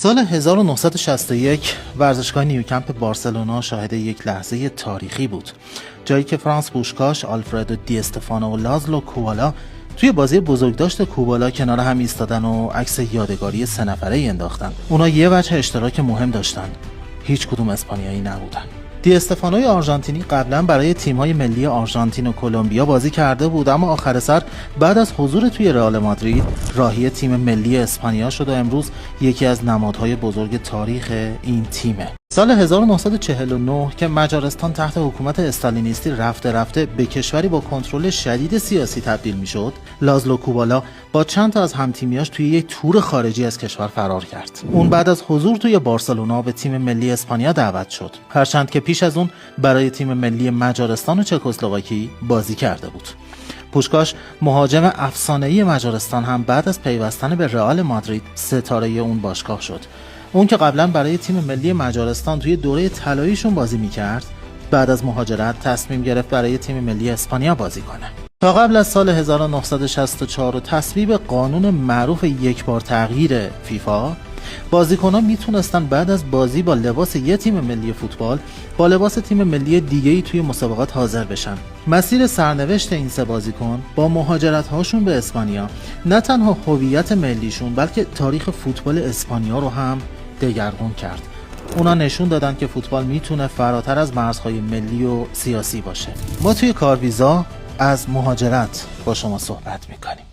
سال 1961 ورزشگاه نیوکمپ بارسلونا شاهد یک لحظه تاریخی بود، جایی که فرانس بوشکاش، آلفردو دی استفانو و لازلو کووالا توی بازی بزرگداشت کووالا کنار هم ایستادن و عکس یادگاری 3 نفره‌ای انداختن. اونا یه وجه اشتراک مهم داشتن، هیچ کدوم اسپانیایی نبودن. دی استفانوی آرژانتینی قبلا برای تیم‌های ملی آرژانتین و کلمبیا بازی کرده بود، اما آخر سر بعد از حضور توی رئال مادرید راهی تیم ملی اسپانیا شد و امروز یکی از نمادهای بزرگ تاریخ این تیمه. سال 1949 که مجارستان تحت حکومت استالینیستی رفته به کشوری با کنترل شدید سیاسی تبدیل میشد، لازلو کووالا با چند تا از همتیمیاش توی یک تور خارجی از کشور فرار کرد. اون بعد از حضور توی بارسلونا به تیم ملی اسپانیا دعوت شد، هرچند که پیش از اون برای تیم ملی مجارستان و چکسلواکی بازی کرده بود. پوشکاش، مهاجم افسانه‌ای مجارستان، هم بعد از پیوستن به رئال مادرید ستاره اون باشگاه شد. اون که قبلا برای تیم ملی مجارستان توی دوره طلاییشون بازی میکرد، بعد از مهاجرت تصمیم گرفت برای تیم ملی اسپانیا بازی کنه. تا قبل از سال 1964 و تصویب قانون معروف یک بار تغییر فیفا، بازیکنان میتونستن بعد از بازی با لباس یه تیم ملی فوتبال با لباس تیم ملی دیگه‌ای توی مسابقات حاضر بشن. مسیر سرنوشت این 3 بازیکن با مهاجرت هاشون به اسپانیا نه تنها هویت ملیشون بلکه تاریخ فوتبال اسپانیا رو هم دگرگون کرد. اونا نشون دادن که فوتبال میتونه فراتر از مرزهای ملی و سیاسی باشه. ما توی کارویزا از مهاجرت با شما صحبت میکنیم.